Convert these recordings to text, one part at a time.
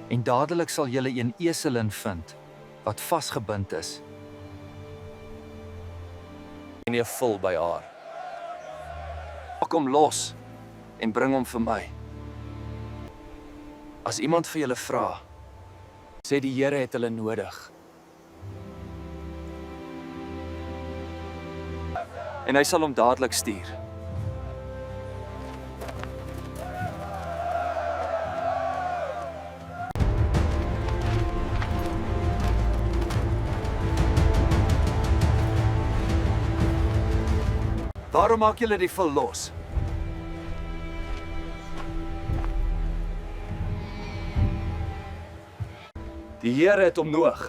En dadelik sal julle een eselin vind wat vasgebind is. En jy vul by haar. Maak hom los en bring hom vir my. As iemand vir julle vra, sê die Here het hulle nodig. En hy sal hom dadelik stuur. Waarom maak julle die vul los? Die Here het hom nodig.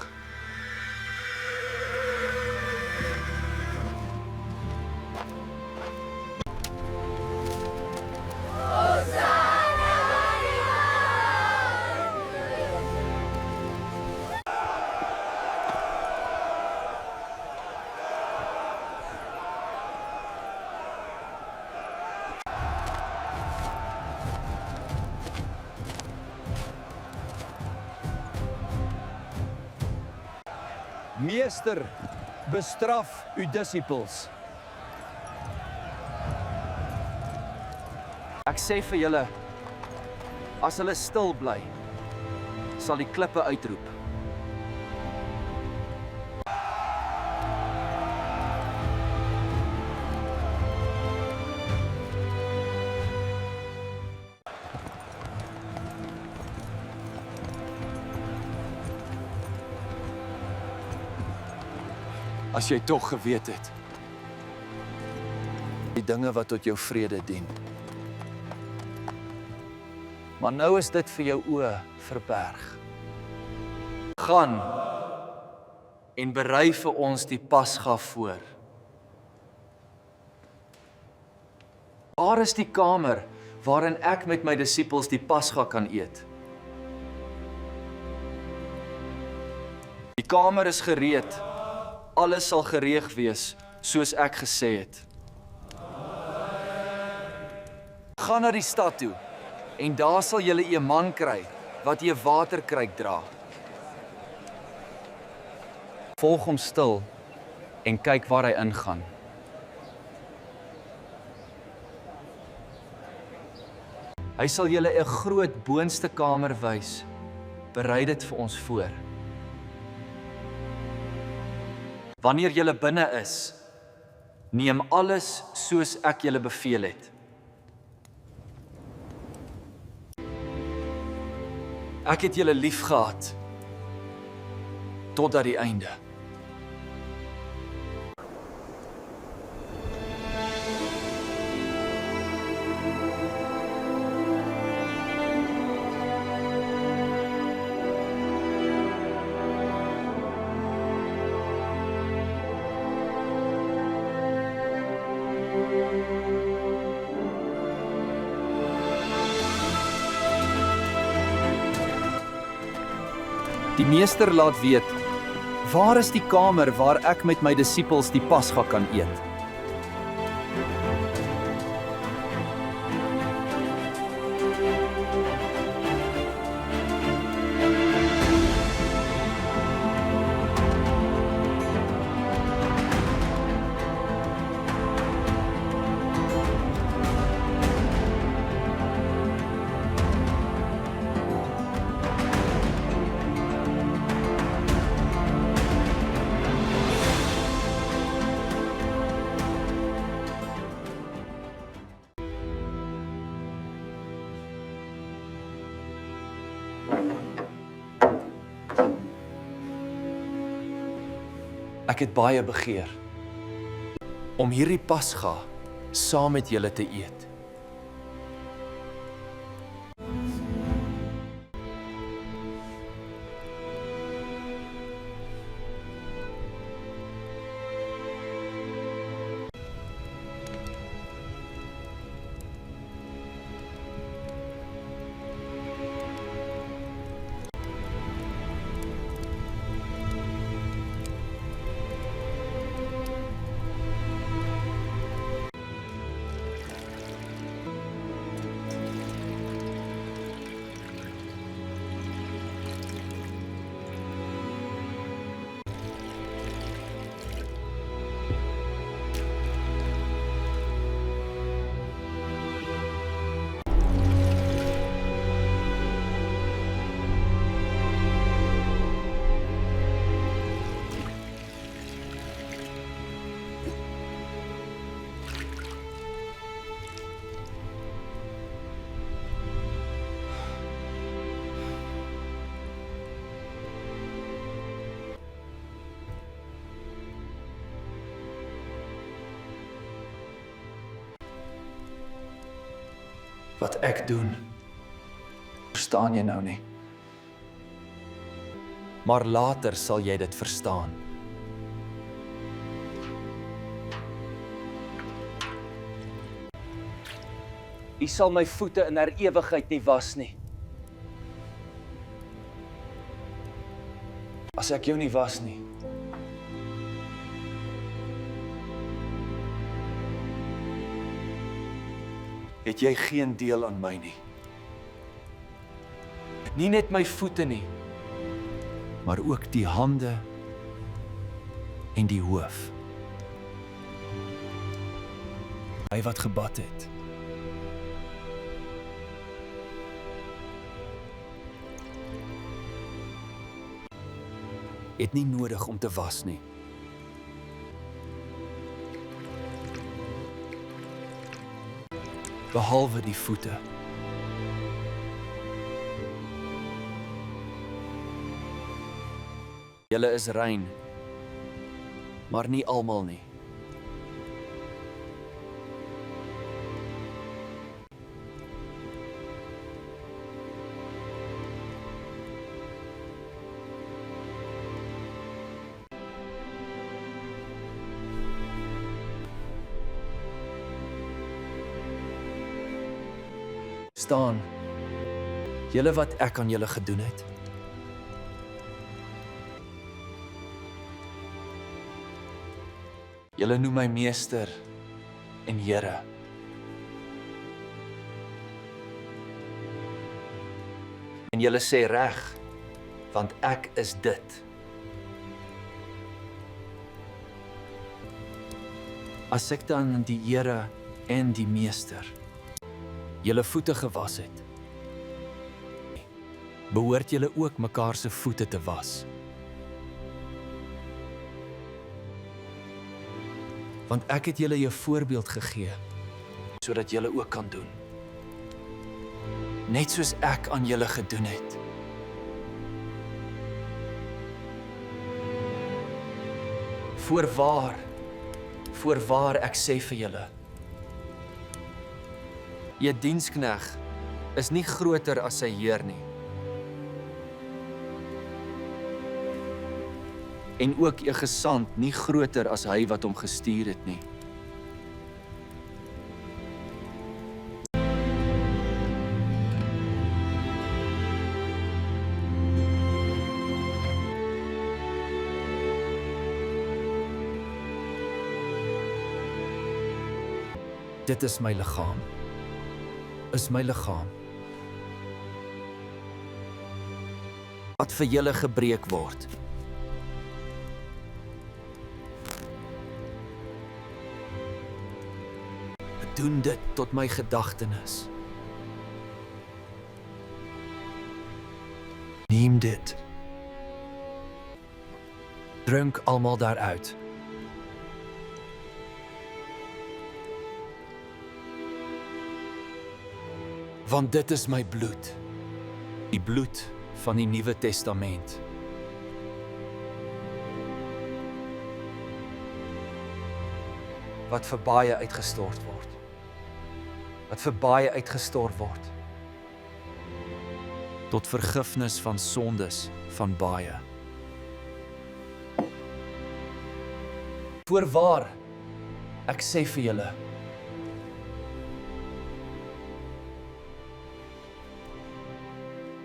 Meester, bestraf uw disippels. Ek sê vir julle, as hulle stil bly, sal die klippe uitroep. As jy tog geweet het, die dinge wat tot jou vrede dien. Maar nou is dit vir jou oë verberg. Gaan en berei vir ons die Pasga voor. Waar is die kamer waarin ek met my disippels die Pasga kan eet? Die kamer is gereed. Alles sal gereed wees, soos ek gesê het. Gaan na die stad toe, en daar sal julle 'n man kry, wat 'n waterkruik dra. Volg hom stil, en kyk waar hy ingaan. Hy sal julle 'n groot boonste kamer wys, berei dit vir ons voor. Wanneer julle binne is, neem alles soos ek julle beveel het. Ek het julle lief gehad, totdat die einde. Die meester laat weet, waar is die kamer waar ek met my disippels die Pasga kan eet? Ek het baie begeer om hierdie Pasga saam met julle te eet. Wat ek doen, verstaan jy nou nie. Maar later sal jy dit verstaan. U sal my voete in haar ewigheid nie was nie. As ek jou nie was nie, het jy geen deel aan my nie. Nie net my voete nie, maar ook die hande en die hoof. Hy wat gebad het. Het nie nodig om te was nie. Behalwe die voete. Julle is rein, maar nie almal nie. Staan, julle wat ek aan julle gedoen het. Julle noem my meester en Here. En julle sê reg, want ek is dit. As ek dan die Here en die meester julle voete gewas het, behoort julle ook mekaar se voete te was. Want ek het julle 'n voorbeeld gegee, sodat julle ook kan doen. Net soos ek aan julle gedoen het. Voorwaar ek sê vir julle, jy dienskneg is nie groter as sy heer nie. En ook 'n gesant nie groter as hy wat hom gestuur het nie. Dit is my liggaam. Is my liggaam. Wat vir julle gebreek word. Doen dit tot my gedagtenis. Neem dit. Drink almal daaruit. Want dit is my bloed. Die bloed van die Nuwe Testament. Wat vir baie uitgestort word. Wat vir baie uitgestort word. Tot vergifnis van sondes van baie. Voorwaar, ek sê vir julle,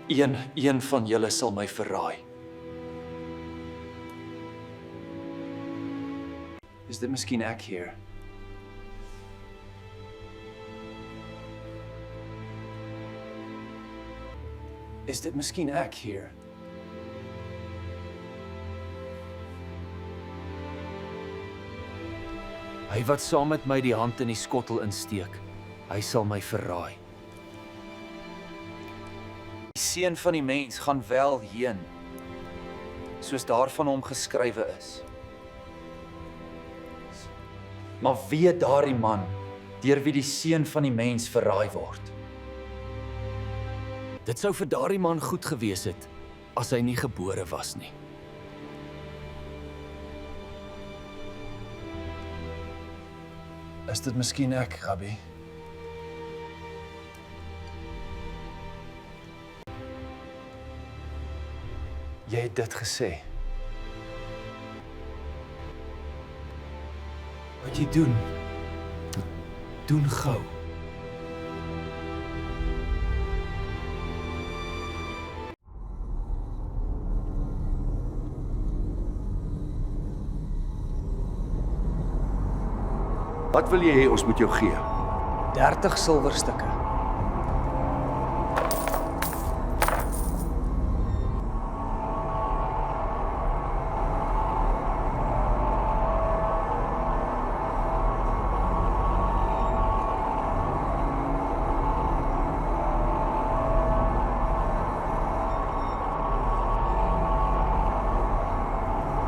een van julle sal my verraai. Is dit miskien ek hier? Is dit miskien ek hier? Hy wat saam met my die hand in die skottel insteek, hy sal my verraai. Die Seun van die mens gaan wel heen, soos daar van hom geskrywe is. Maar wee daardie man, deur wie die Seun van die mens verraai word. Dit sou vir daardie man goed gewees het, as hy nie gebore was nie. Is dit miskien ek, Rabbi? Jy het dit gesê. Wat jy doen, doen gou. Wat wil jy hê ons moet jou gee? 30 silwerstukke.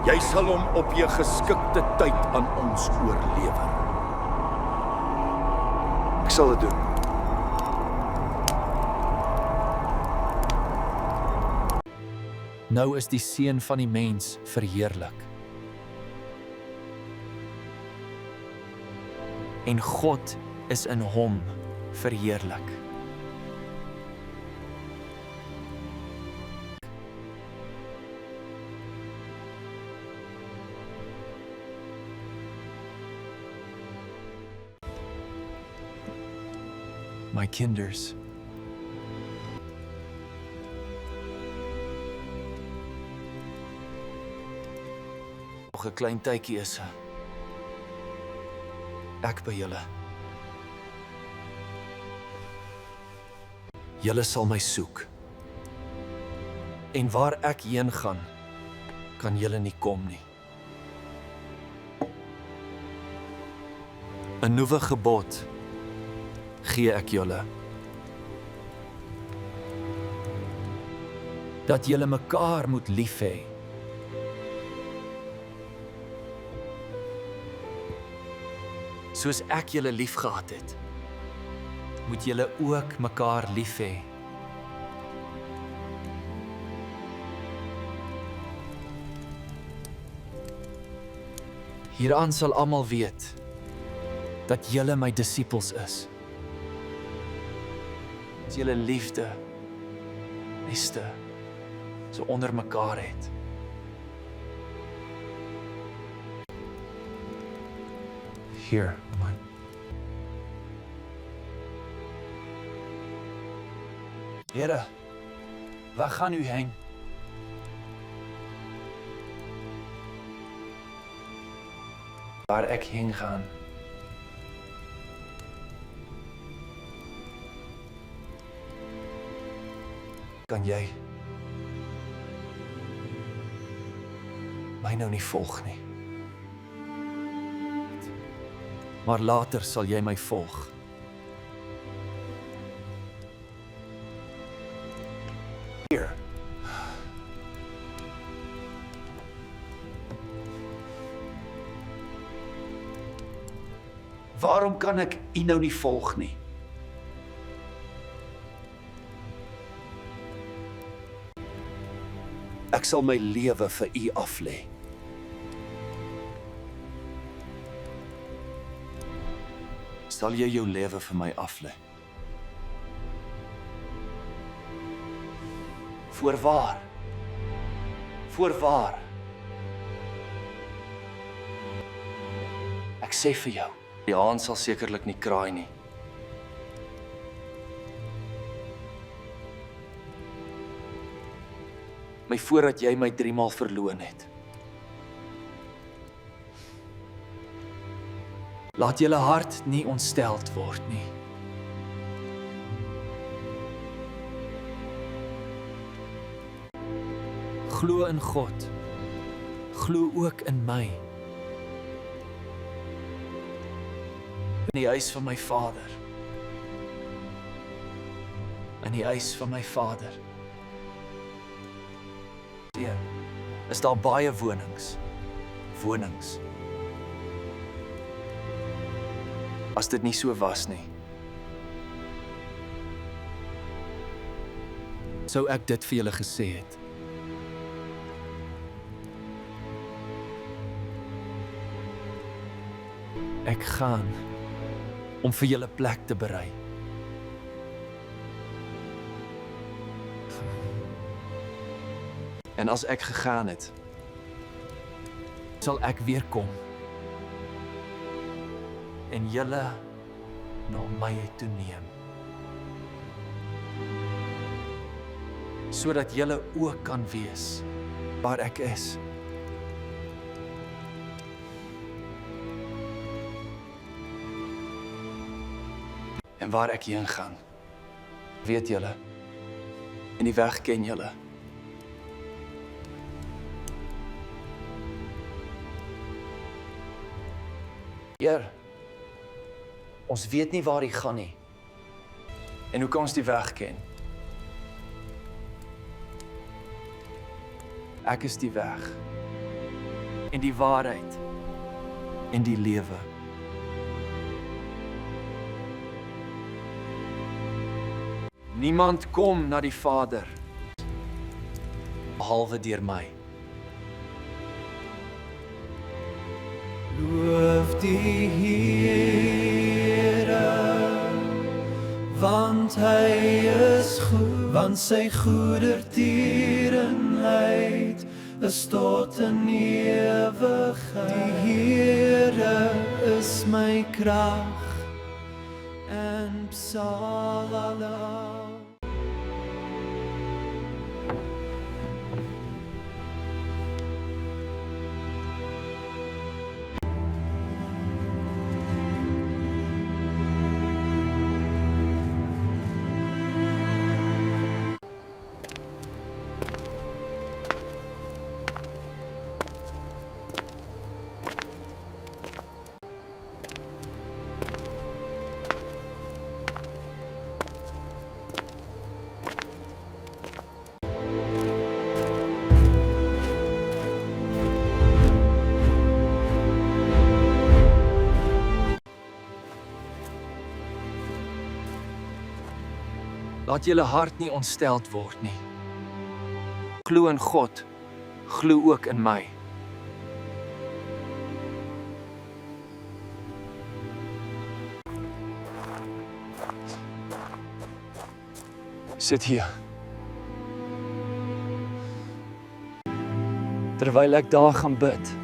Jy sal hom op jou geskikte tyd aan ons oorlewer. Ek sal dit doen. Nou is die Seun van die mens verheerlik. En God is in hom verheerlik. My kinders. Nog 'n klein tydjie is ek by julle. Julle sal my soek. En waar ek heen gaan, kan julle nie kom nie. 'n Nuwe gebod gee ek julle. Dat julle mekaar moet lief hê. Soos ek julle lief gehad het, moet julle ook mekaar lief hê. Hieraan sal almal weet dat julle my disippels is. As julle liefde, liefde, so onder mekaar het. Here, man. Here, waar gaan u heen? Waar ek heen gaan. Kan jy my nou nie volg nie. Maar later sal jy my volg. Hier. Waarom kan ek u nou nie volg nie? Ek sal my lewe vir u aflê. Sal jy jou lewe vir my aflê? Voorwaar. Voorwaar. Ek sê vir jou, die haan sal sekerlik nie kraai nie. My voordat jy my 3 maal verloon het. Laat julle hart nie ontsteld word nie. Glo in God. Glo ook in my. In die huis van my Vader. In die huis van my Vader. Is daar baie wonings. Wonings. As dit nie so was nie, sou ek dit vir julle gesê het. Ek gaan om vir julle plek te berei. En as ek gegaan het, sal ek weer kom en julle na my toe neem. Sodat julle ook kan wees waar ek is. En waar ek heen gaan, weet julle, en die weg ken julle. Heer, ons weet nie waar hy gaan nie. En hoe kan ons die weg ken? Ek is die weg, en die waarheid, en die lewe. Niemand kom na die Vader, behalwe deur my. Loof die Here, want hy is goed, want sy goedertierenheid is tot in ewigheid. Die Here is my krag en psalala. Laat julle hart nie ontsteld word nie. Glo in God, glo ook in my. Sit hier. Terwyl ek daar gaan bid.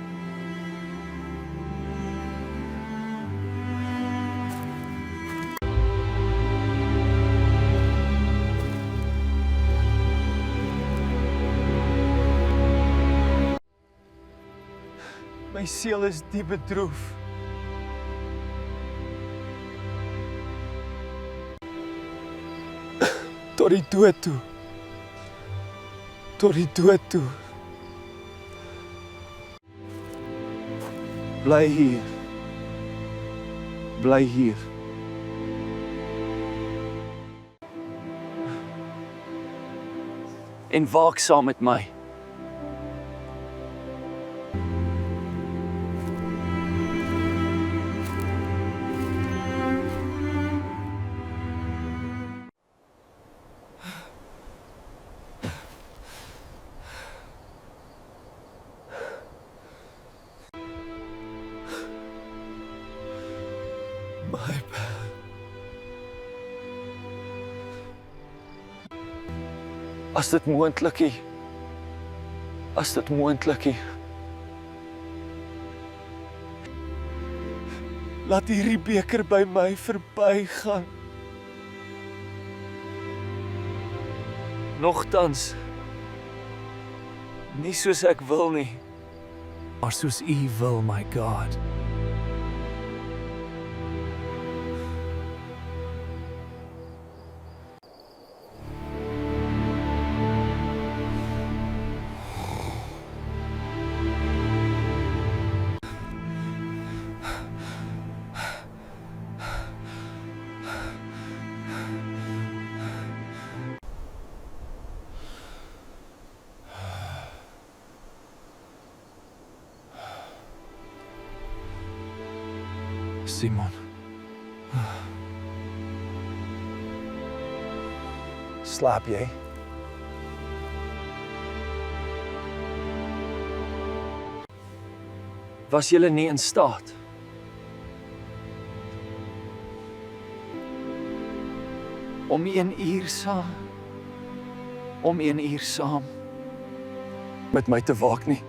My siel is diep bedroef. Tot die dood toe. Tot die dood toe. Bly hier. Bly hier. En waak saam met my. My bad. As dit moontlik is. As dit moontlik is. Laat hierdie beker by my verbygaan. Nogtans, nie soos ek wil nie, maar soos U wil, my God. Simon. Slaap jy? Was julle nie in staat om 1 uur saam met my te waak nie.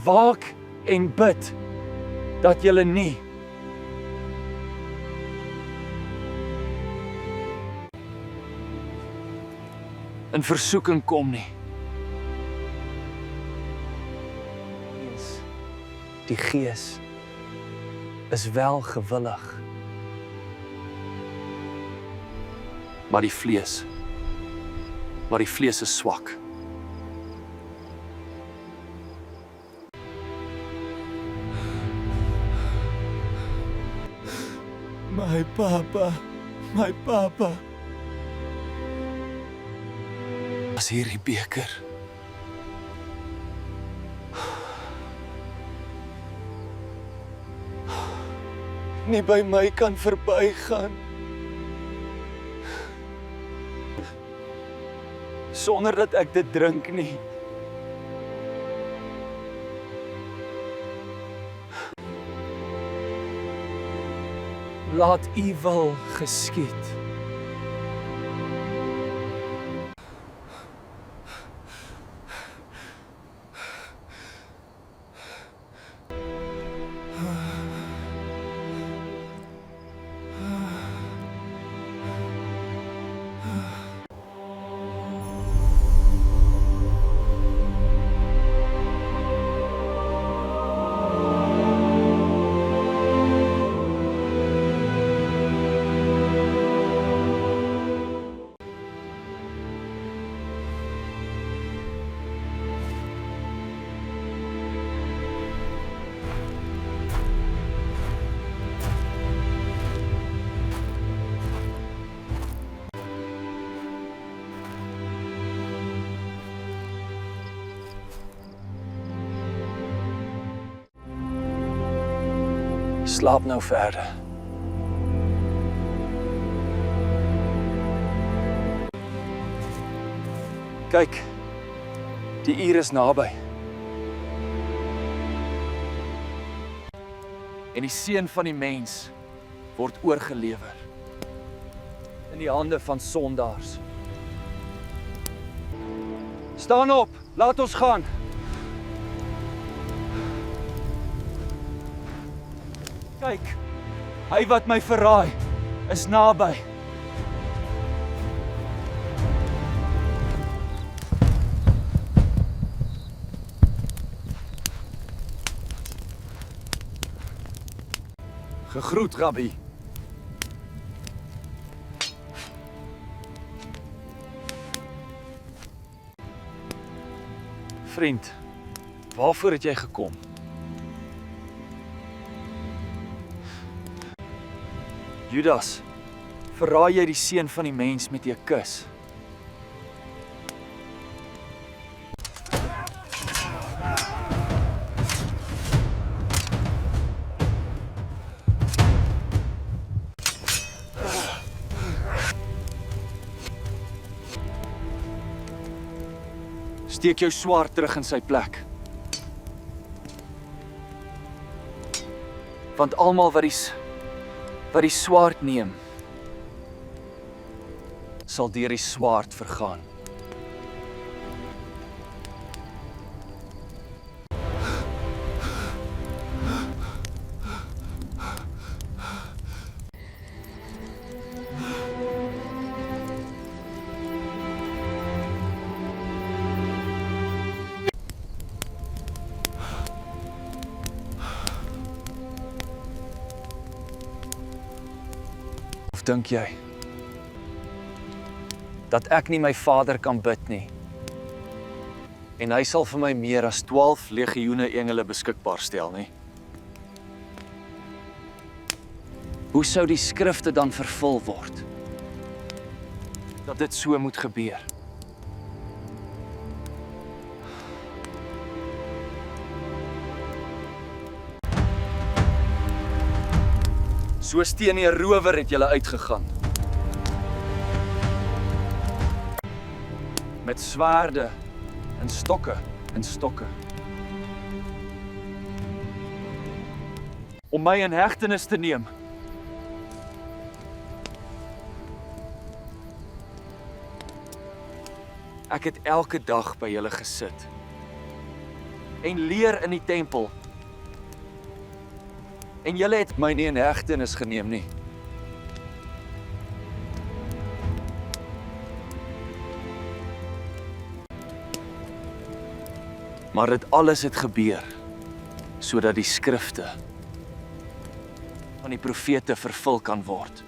Waak en bid dat julle nie in versoeking kom nie. Die Gees is wel gewillig, maar die vlees is swak. My papa. As hierdie beker Nie by my kan verbygaan Sonder dat ek dit drink nie. Laat U wil geskied. Slaap nou verder. Kyk, die uur is naby. En die seun van die mens word oorgelewer in die hande van sondaars. Staan op, laat ons gaan. Kyk, hy wat my verraai, is naby. gegroet, Rabbi. Vriend, waarvoor het jy gekom? Judas, verraai jy die seun van die mens met 'n kus? Steek jou swaard terug in sy plek. Want almal wat die swaard neem, sal deur die swaard vergaan. Of dink jy dat ek nie my Vader kan bid nie en hy sal vir my meer as 12 legioene engele beskikbaar stel nie? Hoe sou die skrifte dan vervul word dat dit so moet gebeur? Soos teen 'n rower het julle uitgegaan. Met swaarde en stokke. Om my in hegtenis te neem. Ek het elke dag by julle gesit en leer in die tempel. En julle het My nie in hegtenis geneem nie. Maar dit alles het gebeur sodat die skrifte van die profete vervul kan word.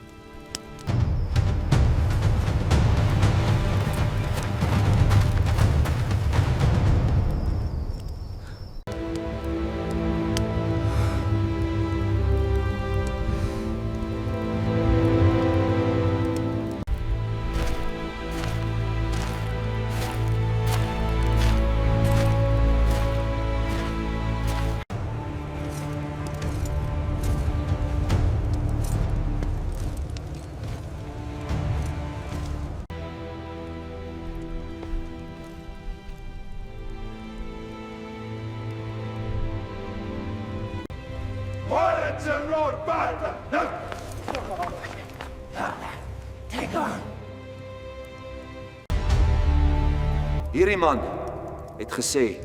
Hierdie man het gesê,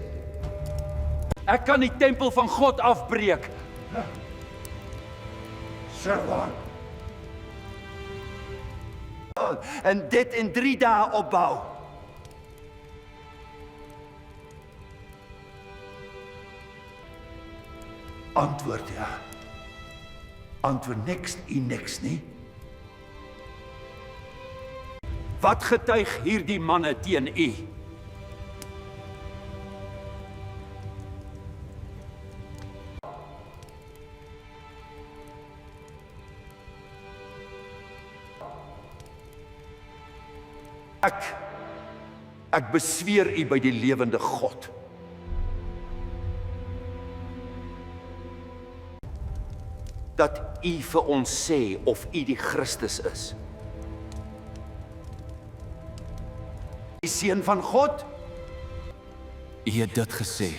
Ek kan die tempel van God afbreek. En dit in 3 dae opbou. Antwoord ja. Antwoord niks nie. Wat getuig hierdie manne teen u? Ek besweer u by die lewende God. Dat u vir ons sê of u die Christus is. Die seun van God? U het dit gesê.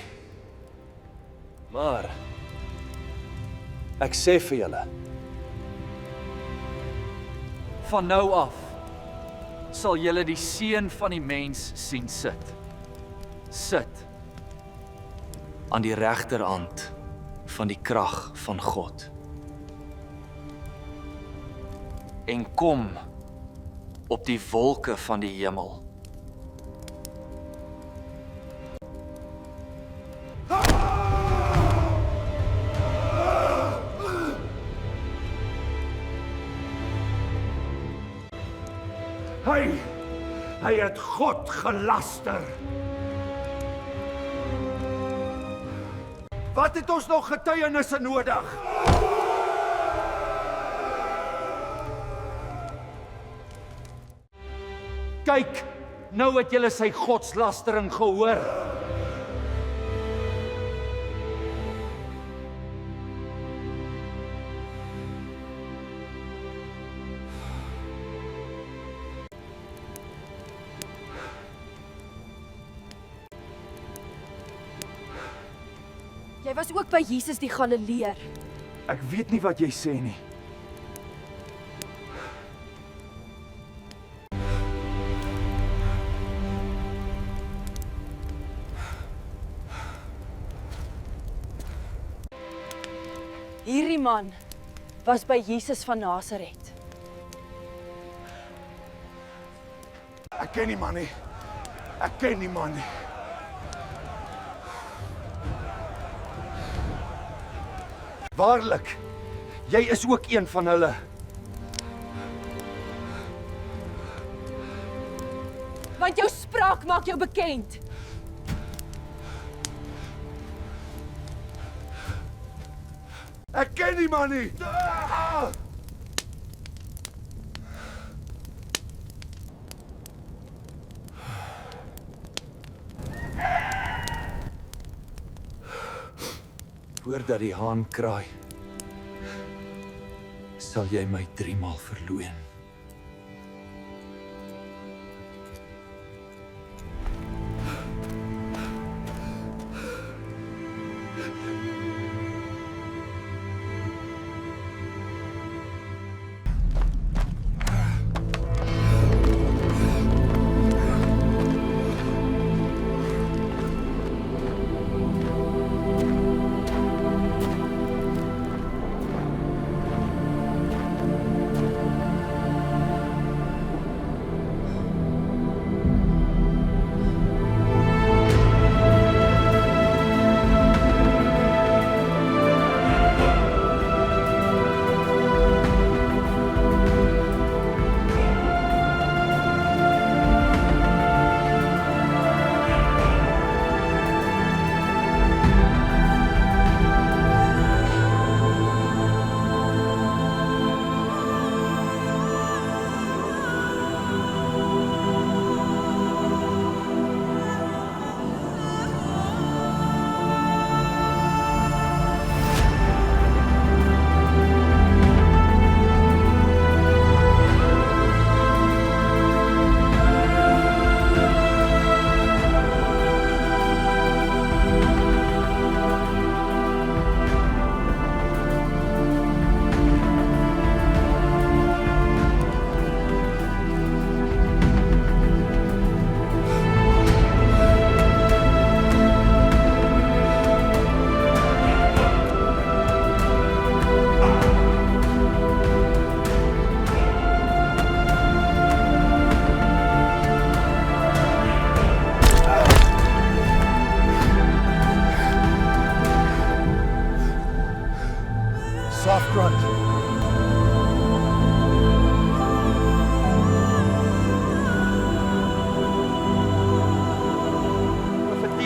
Maar ek sê vir julle, van nou af sal julle die seun van die mens sien sit. Sit aan die regterhand van die krag van God. En kom op die wolke van die hemel. Hy het God gelaster. Wat het ons nog getuienisse nodig? Kyk, nou het julle sy godslastering gehoor. Jy was ook by Jesus die Galileër. Ek weet nie wat jy sê nie. Hierdie man was by Jesus van Nasaret. Ek ken nie man nie. Ek ken nie man nie. Waarlik, jy is ook een van hulle. Want jou spraak maak jou bekend. Ek ken nie man nie. Voordat die haan kraai, sal jy my 3 maal verloën.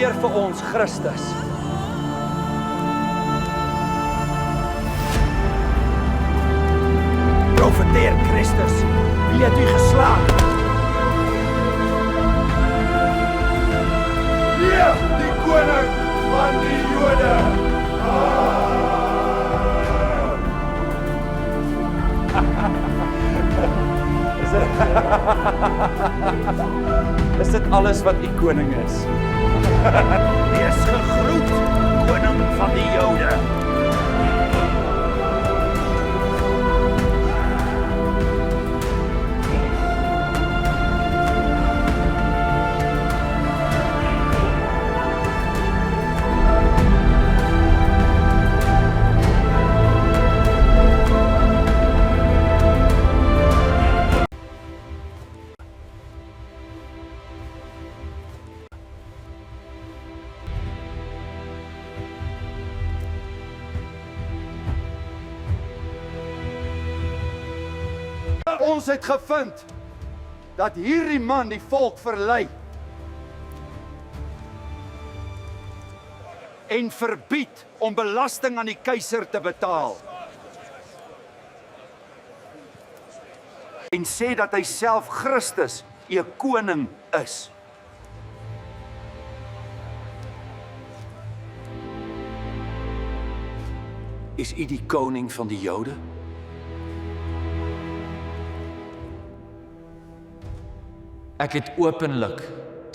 Profeteer vir ons Christus. Profeteer Christus. Wie het u geslaan? Leef die koning van die Jode! Is dit alles wat u koning is? Wees gegroet, koning van die Jode! Ons het gevind dat hierdie man die volk verlei en verbied om belasting aan die keiser te betaal. En sê dat hy self Christus, 'n koning is. Is u die koning van die Jode? Ek het openlik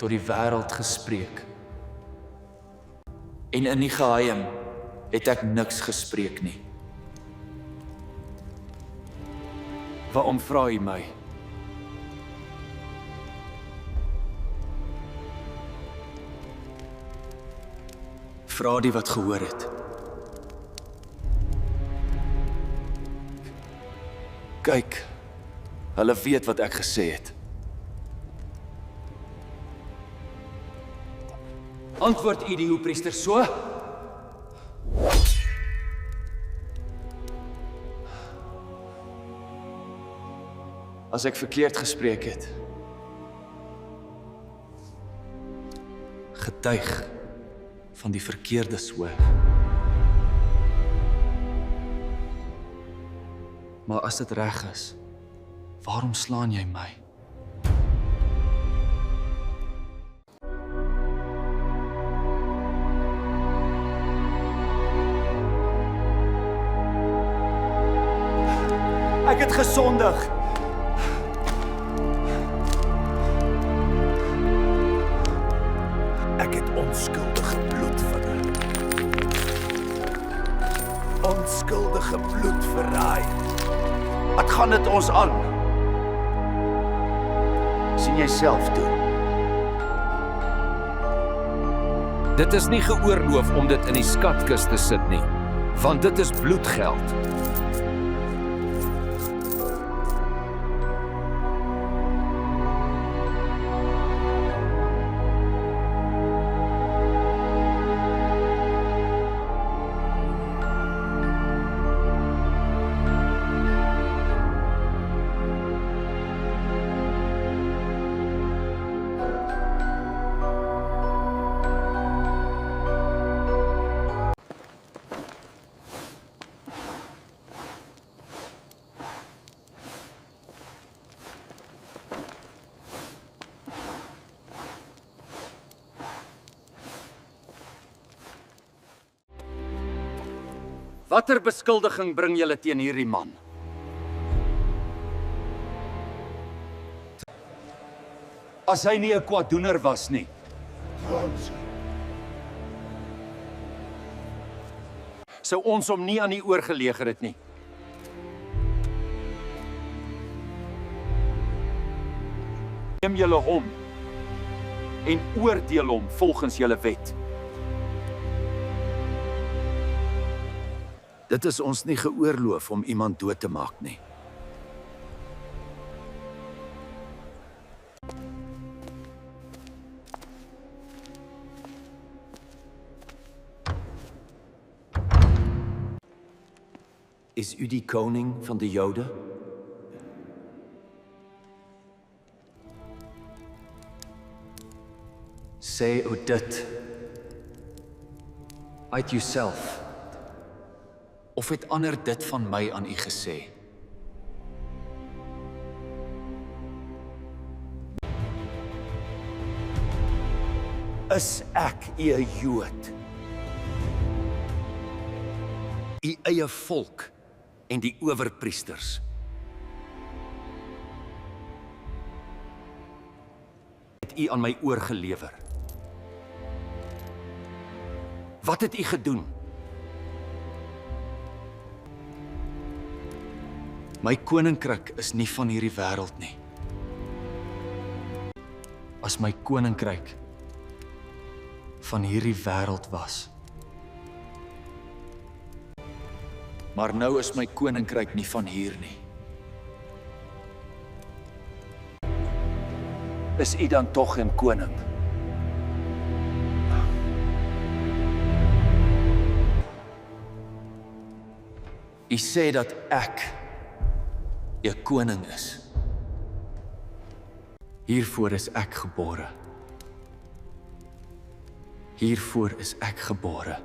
tot die wêreld gespreek. En in die geheim het ek niks gespreek nie. Waarom vra u my? Vra die wat gehoor het. Kyk, hulle weet wat ek gesê het. Antwoord u die hoëpriester so? As ek verkeerd gespreek het, getuig van die verkeerdes hoor. Maar as dit reg is, waarom slaan jy my? Ek het gesondig. Ek het onskuldige bloed verraai. Onskuldige bloed verraai. Wat gaan dit ons aan? Sien jy self toe? Dit is nie geoorloof om dit in die skatkis te sit nie, want dit is bloedgeld. Watter beskuldiging bring julle teen hierdie man? As hy nie 'n kwaaddoener was nie. Sou ons hom nie aan die oor geleger het nie. Neem julle hom en oordeel hom volgens julle wet. Dit is ons nie geoorloof om iemand dood te maak nie. Is u die koning van die Jode? Sê u dit Uit jouself. Of het ander dit van my aan u gesê? Is ek 'n Jood? U eie volk en die owerpriesters. Het u aan my oorgelewer. Wat het u gedoen? My koninkryk is nie van hierdie wêreld nie. As my koninkryk van hierdie wêreld was. Maar nou is my koninkryk nie van hier nie. Is u dan tog 'n koning? U sê dat ek 'n koning is. Hiervoor is ek gebore. Hiervoor is ek gebore.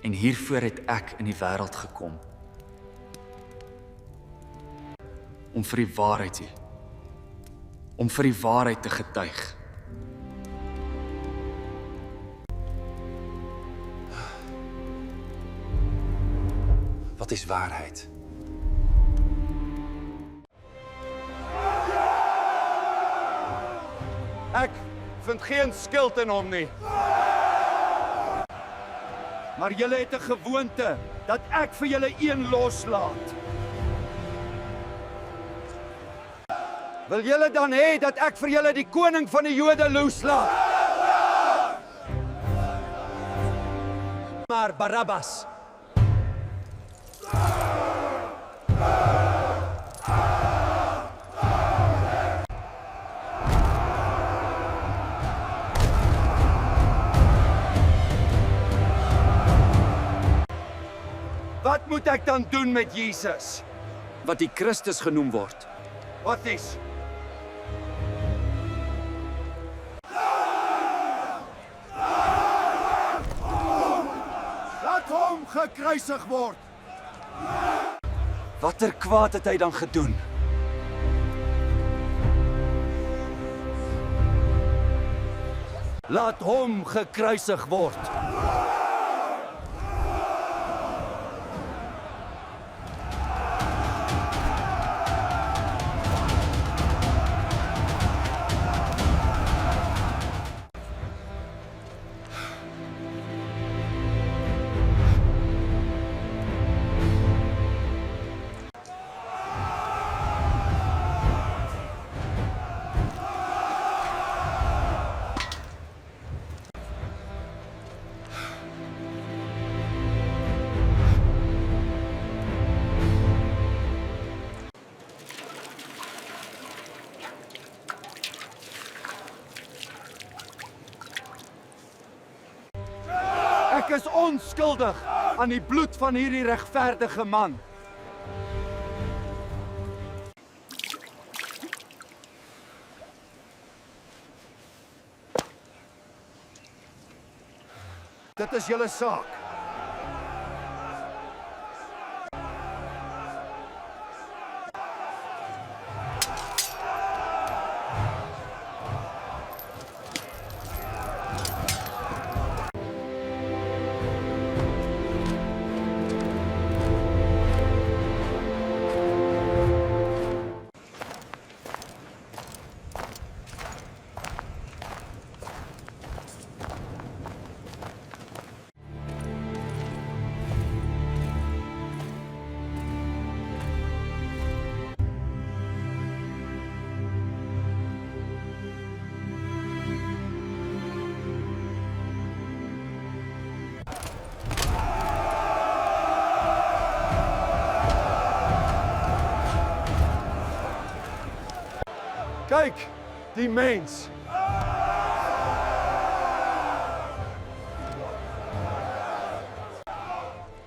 En hiervoor het ek in die wêreld gekom. Om vir die waarheid om vir die waarheid te getuig. Wat is waarheid? Ek vind geen skuld in hom nie. Maar julle het 'n gewoonte dat ek vir julle een loslaat. Wil julle dan hê dat ek vir julle die koning van die Jode loslaat? Maar Barabbas. Wat moet ek dan doen met Jesus? Wat die Christus genoem word. Wat is? Laat hom gekruisig word. Watter kwaad het hy dan gedoen? Laat hom gekruisig word. Ek is onskuldig aan die bloed van hierdie regverdige man. Dit is julle saak. Kyk, die mens.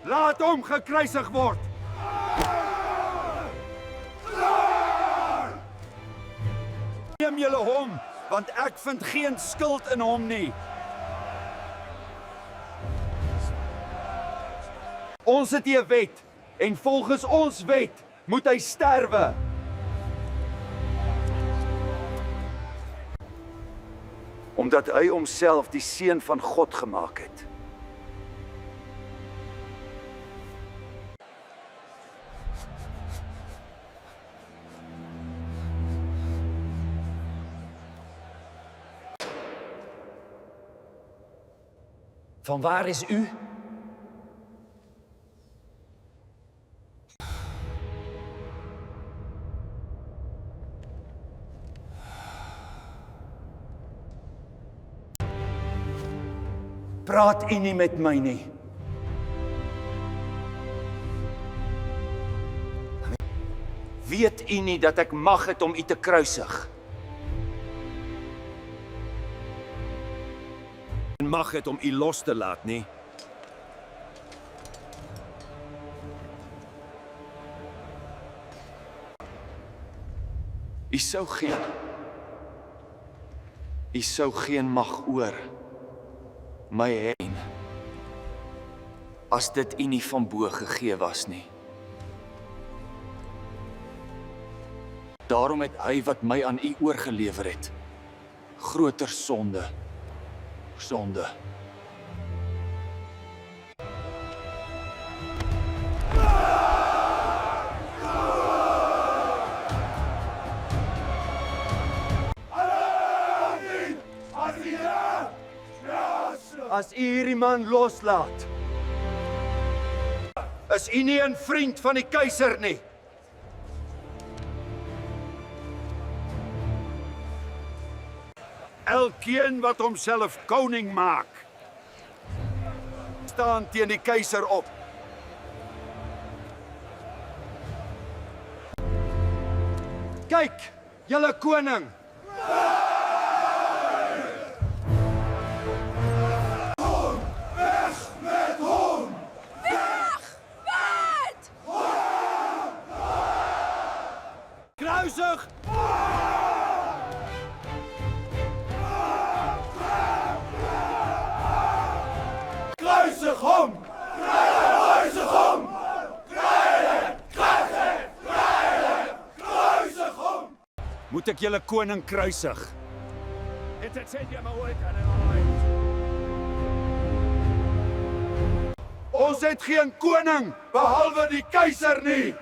Laat hom gekruisig word. Neem julle hom, want ek vind geen skuld in hom nie. Ons het hier 'n wet en volgens ons wet moet hy sterwe. Omdat hy homself die seun van God gemaak het. Van waar is u? Praat u nie met my nie. Weet u nie dat ek mag het om u te kruisig? En mag het om u los te laat, nie? U sou geen mag oor my hê as dit u nie van bo gegee was nie. Daarom het hy wat my aan u oorgelewer het, groter sonde. As u hierdie man loslaat, is u nie 'n vriend van die keiser nie. Elkeen wat homself koning maak, staan teen die keiser op. Kyk, julle koning. Kruisig! Kruisig hom! Kruisig hom! Kruisig hom! Moet ek julle koning kruisig? Ons het geen koning behalwe die keiser nie.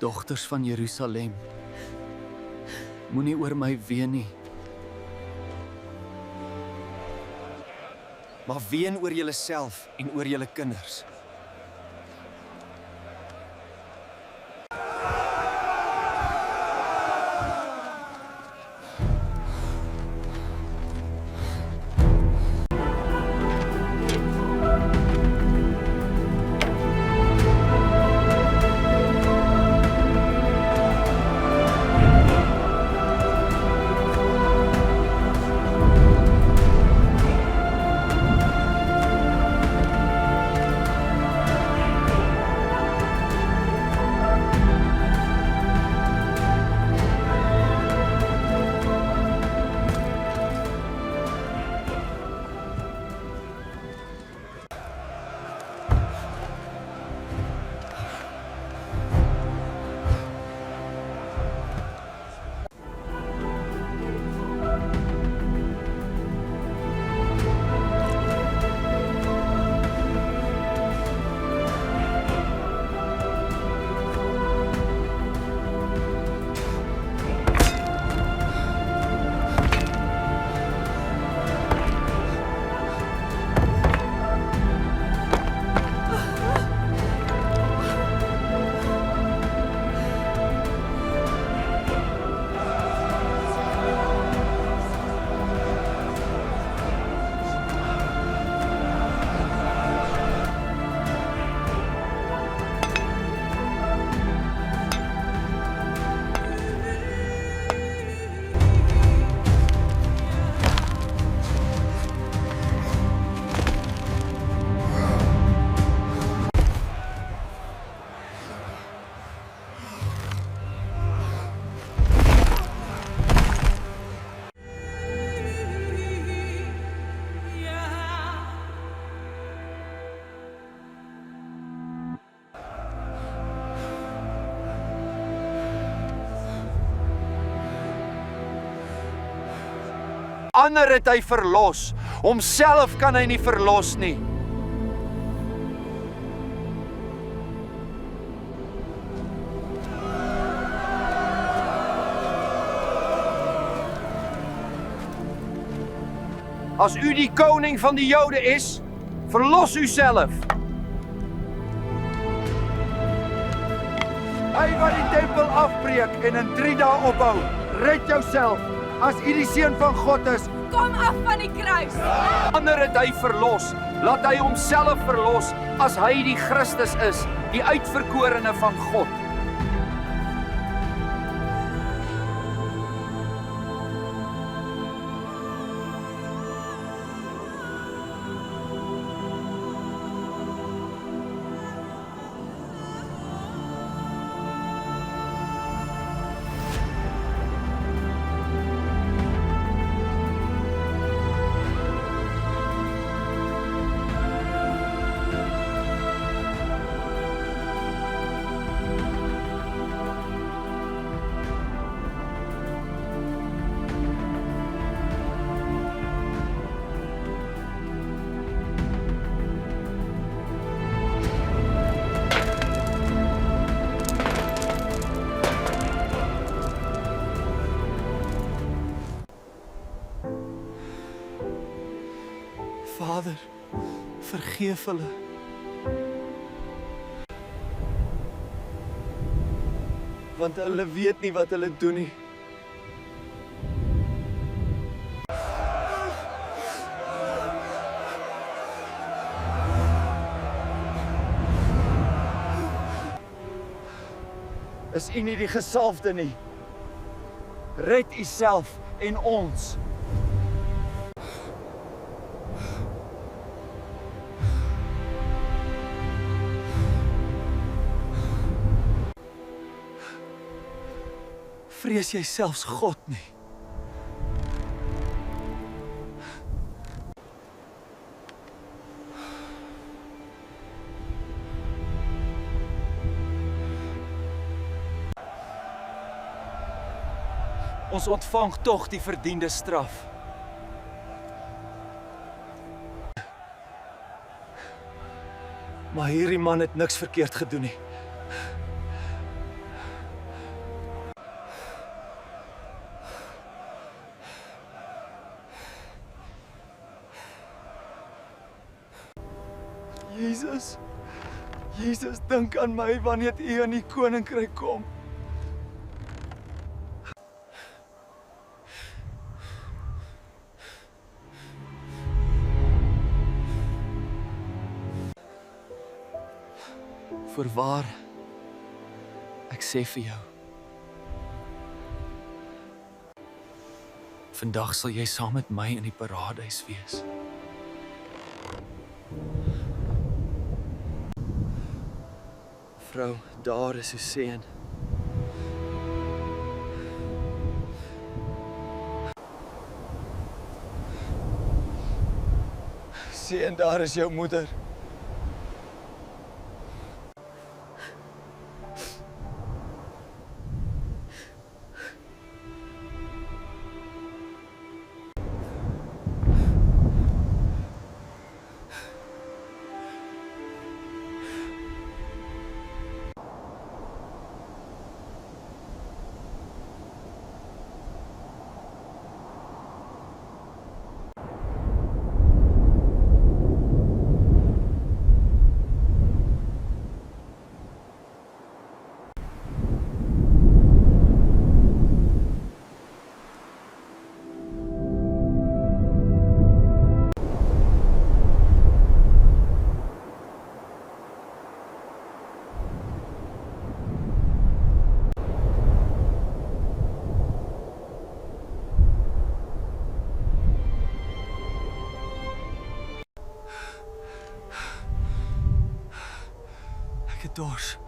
Dogters van Jerusalem, moenie oor my ween nie. Maar ween oor julleself en oor julle kinders. Ander het hy verlos. Homself kan hy nie verlos nie. As u die koning van die Jode is, verlos uself. Hy wat die tempel afbreek en in 3 dae opbou, red jouself. As u die seun van God is, Kom af van die kruis. Ander het hy verlos. Laat hy homself verlos as hy die Christus is, die uitverkorene van God. Vader, vergeef hulle. Want hulle weet nie wat hulle doen nie. is u nie die gesalfde nie. Red u self en ons. Vrees jy selfs God nie? Ons ontvang tog die verdiende straf. Maar hierdie man het niks verkeerd gedoen nie. Jesus, dink aan my wanneer u in die koninkryk kom. Voorwaar, ek sê vir jou, vandag sal jy saam met my in die paradys wees. Vrou, daar is uw seun. Seun, daar is jou moeder. Ek het dors.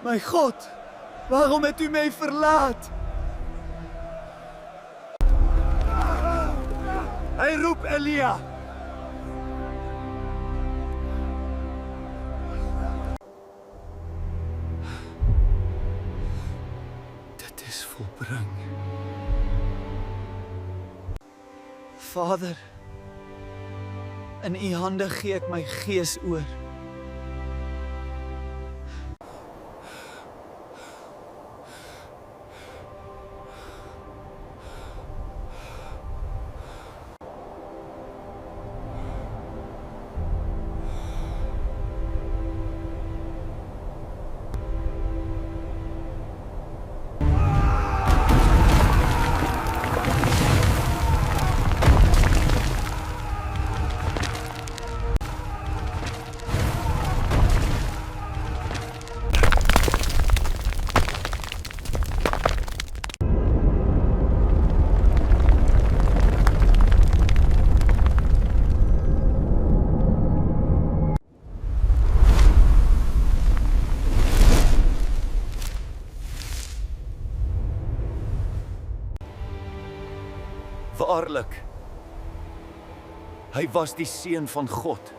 My God, waarom het u my verlaat? Hy roep Elia. Vader, in U hande gee ek my gees oor. Waarlik, hy was die seun van God.